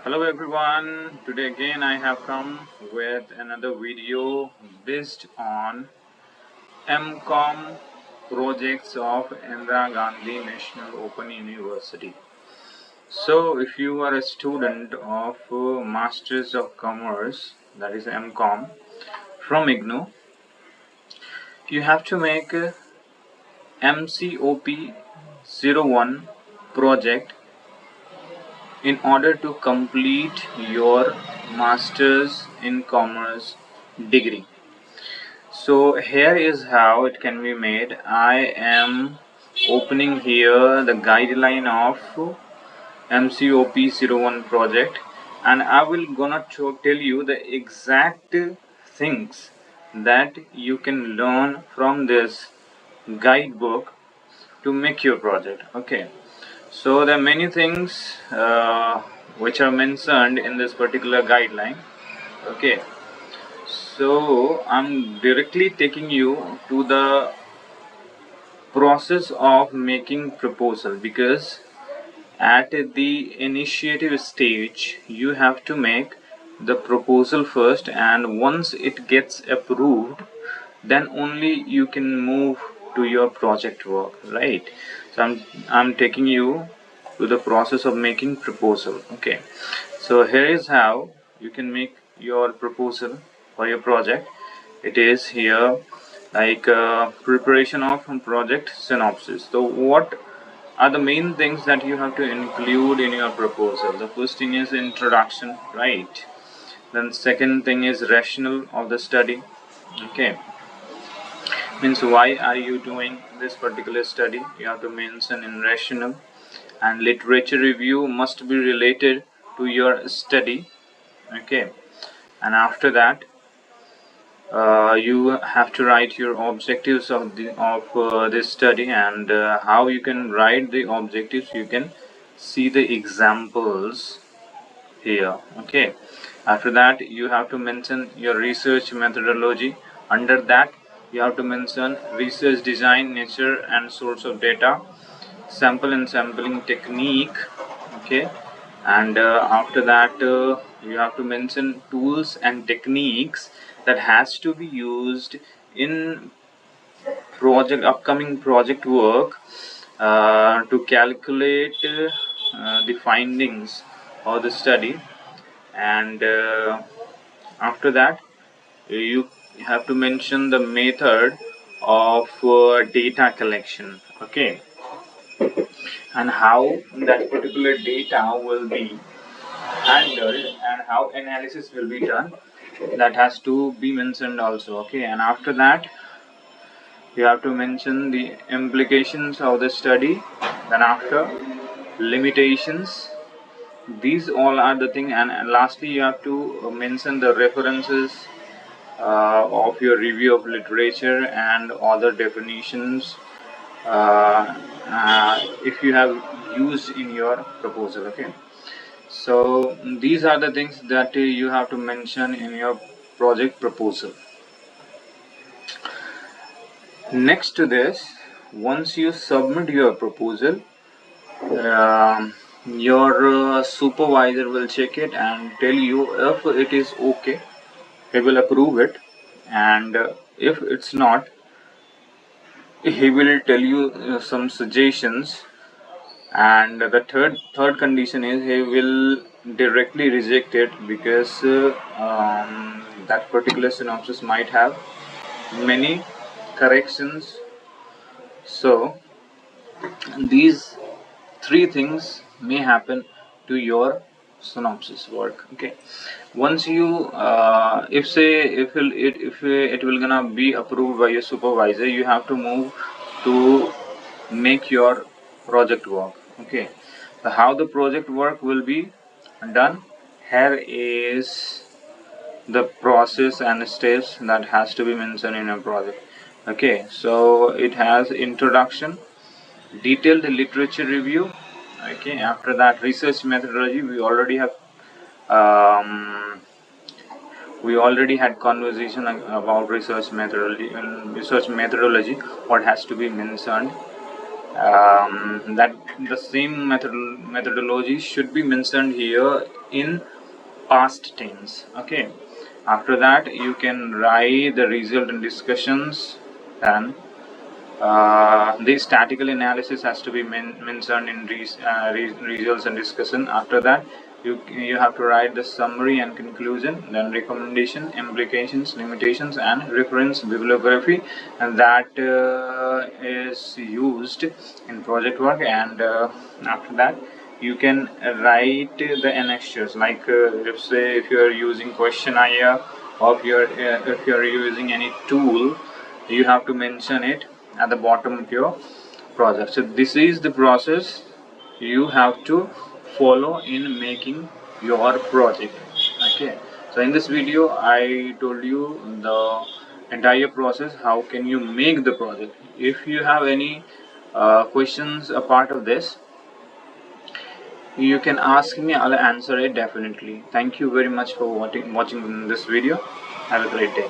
Hello everyone, today again I have come with another video based on MCOM projects of Indira Gandhi National Open University. So if you are a student of Masters of Commerce, that is MCOM from IGNOU, you have to make a MCOP-001 project in order to complete your Masters in Commerce degree. So here is how it can be made. I am opening here the guideline of MCOP-001 project, and I will gonna tell you the exact things that you can learn from this guidebook to make your project. Okay, so there are many things which are mentioned in this particular guideline. Okay, so I'm directly taking you to the process of making proposal, because at the initiative stage you have to make the proposal first, and once it gets approved then only you can move to your project work, right? So I'm taking you to the process of making proposal. Okay, so here is how you can make your proposal for your project. It is here like preparation of project synopsis. So what are the main things that you have to include in your proposal? The first thing is introduction, right? Then second thing is rationale of the study. Okay, means why are you doing this particular study, you have to mention in rationale. And literature review must be related to your study. Okay, and after that you have to write your objectives of this study, and how you can write the objectives, you can see the examples here. Okay, after that you have to mention your research methodology. Under that you have to mention research design, nature and source of data, sample and sampling technique. Okay, and after that you have to mention tools and techniques that has to be used in upcoming project work to calculate the findings of the study. And after that you have to mention the method of data collection. Okay, and how that particular data will be handled and how analysis will be done, that has to be mentioned also. Okay, and after that you have to mention the implications of the study. Then after, limitations, these all are the thing. And lastly you have to mention the references of your review of literature and other definitions if you have used in your proposal. Okay, so these are the things that you have to mention in your project proposal. Next to this, once you submit your proposal, your supervisor will check it and tell you if it is okay, he will approve it. And if it's not, he will tell you some suggestions. And the third condition is he will directly reject it, because that particular synopsis might have many corrections. So these three things may happen to your synopsis work. Okay, once you if it will gonna be approved by your supervisor, you have to move to make your project work. Okay, so how the project work will be done, here is the process and steps that has to be mentioned in a project. Okay, so it has introduction, detailed literature review. Okay, after that research methodology, um, we already had conversation about research methodology. In research methodology, what has to be mentioned, that the same methodology should be mentioned here in past tense. Okay, after that you can write the result and discussions. Then the statistical analysis has to be mentioned in results and discussion. After that, you have to write the summary and conclusion, then recommendation, implications, limitations, and reference bibliography, and that is used in project work. And after that, you can write the annexures, like if you are using questionnaire, or if you are using any tool, you have to mention it at the bottom of your project. So this is the process you have to follow in making your project. Okay, so in this video I told you the entire process, how can you make the project. If you have any questions a part of this, you can ask me, I'll answer it definitely. Thank you very much for watching this video. Have a great day.